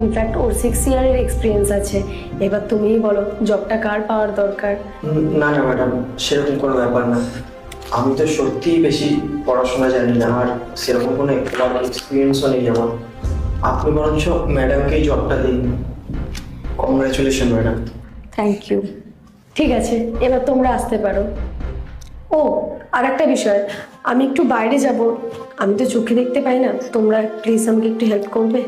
In fact ওর 6 ইয়ারের experience আছে। এবার তুমিই বলো জবটা কার পাওয়ার দরকার। না না ম্যাডাম, সেরকম কোনো ব্যাপার না। আমি তো সত্যিই বেশি পড়াশোনা জানি না, আর সেরকম কোনো এক্সপিরিয়েন্সও নেই আমার। আপনি বরঞ্চ ম্যাডামকেই জবটা দিন। Congratulation madam. Thank you. ঠিক আছে, এবার তোমরা আসতে পারো। ও আর একটা বিষয়, আমি একটু বাইরে যাব, আমি তো চোখে দেখতে পাই না, তোমরা প্লিজ আমাকে একটু হেল্প করবে।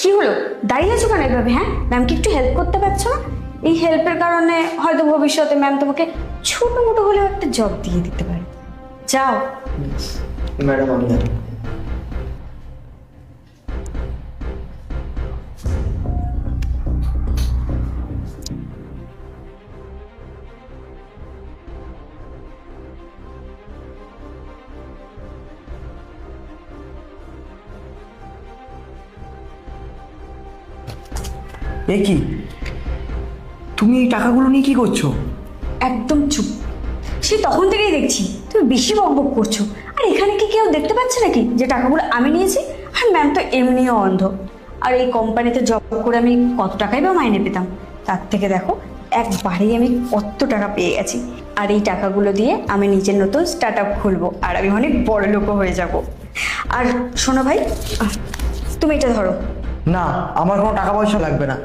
কি হলো, দাঁড়িয়ে আছো কেন এভাবে? হ্যাঁ, ম্যামকে একটু হেল্প করতে পারছো না? এই হেল্পের কারণে হয়তো ভবিষ্যতে ম্যাম তোমাকে ছোট মোটো হলেও একটা জব দিয়ে দিতে পারে। যাও। ম্যাডাম আমি আর এ কি, তুমি এই টাকাগুলো নিয়ে কি করছো? একদম চুপ। সে তখন থেকেই দেখছি তুমি বেশি বকবক করছো। আর এখানে কি কেউ দেখতে পাচ্ছে নাকি যে টাকাগুলো আমি নিয়েছি? আর ম্যাম তো এমনিও অন্ধ। আর এই কোম্পানিতে জব করে আমি কত টাকাই বা মাইনে পেতাম, তার থেকে দেখো একবারেই আমি কত টাকা পেয়ে গেছি। আর এই টাকাগুলো দিয়ে আমি নিজের নতুন স্টার্ট আপ খুলবো, আর আমি অনেক বড় লোকও হয়ে যাব। আর শোনো ভাই, তুমি এটা ধরো। না, আমার কোনো টাকা পয়সা লাগবে না।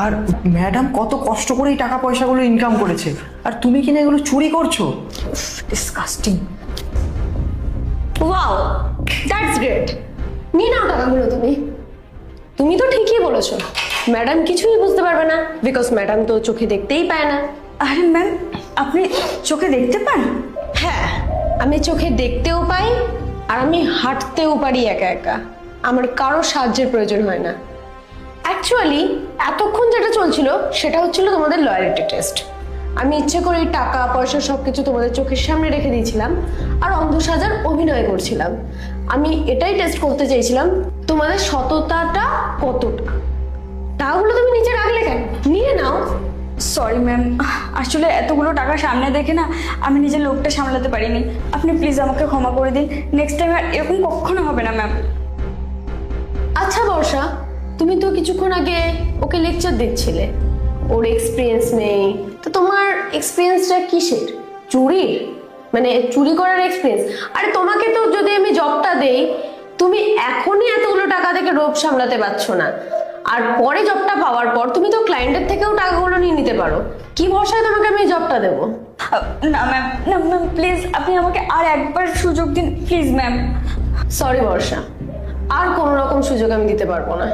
আর ম্যাডাম কত কষ্ট করে এই টাকা পয়সাগুলো ইনকাম করেছে, আর তুমি কিনা এগুলো চুরি করছো? ডিসকাস্টিং। Wow, that's great. নিয়ে নাও টাকাগুলো তুমি। তুমি তো ঠিকই বলেছো, ম্যাডাম কিছুই বুঝতে পারবে না, বিকজ ম্যাডাম তো চোখে দেখতেই পায় না। আরে ম্যাম, আপনি চোখে দেখতে পান? হ্যাঁ, আমি চোখে দেখতেও পাই, আর আমি হাঁটতেও পারি একা একা। আমার কারো সাহায্যের প্রয়োজন হয় না। অ্যাকচুয়ালি এতক্ষণ যেটা চলছিল সেটা হচ্ছিল তোমাদের লয়ালিটি টেস্ট। আমি ইচ্ছে করে এই টাকা পয়সা সবকিছু তোমাদের চোখের সামনে রেখে দিয়েছিলাম, আর অন্ধ সাজার অভিনয় করছিলাম। আমি এটাই টেস্ট করতে চাইছিলাম তোমাদের সততাটা কতটা। টাকাগুলো তুমি নিচে রাখলে কেন? নিয়ে নাও। সরি ম্যাম, আসলে এতগুলো টাকা সামনে দেখে না আমি নিজের লোকটা সামলাতে পারিনি। আপনি প্লিজ আমাকে ক্ষমা করে দিন। নেক্সট টাইম আর এরকম কখনো হবে না ম্যাম। আচ্ছা বর্ষা, তুমি তো কিছুক্ষণ আগে ওকে লেকচার দিচ্ছিলে, ওর এক্সপিরিয়েন্স নেই, তো তোমার এক্সপিরিয়েন্সটা কিসের? চুরির? মানে চুরি করার এক্সপিরিয়েন্স? আরে তোমাকে তো যদি আমি জবটা দেই, তুমি এখনই এতগুলো টাকা থেকে রোগ সামলাতে পারছো না, আর পরে জবটা পাওয়ার পর তুমি তো ক্লায়েন্টের থেকেও টাকাগুলো নিয়ে নিতে পারো। কি ভরসায় তোমাকে আমি জবটা দেবো? না ম্যাম, না ম্যাম, প্লিজ আপনি আমাকে আর একবার সুযোগ দিন প্লিজ ম্যাম। সরি বর্ষা, আর কোনো রকম সুযোগ আমি দিতে পারবো না।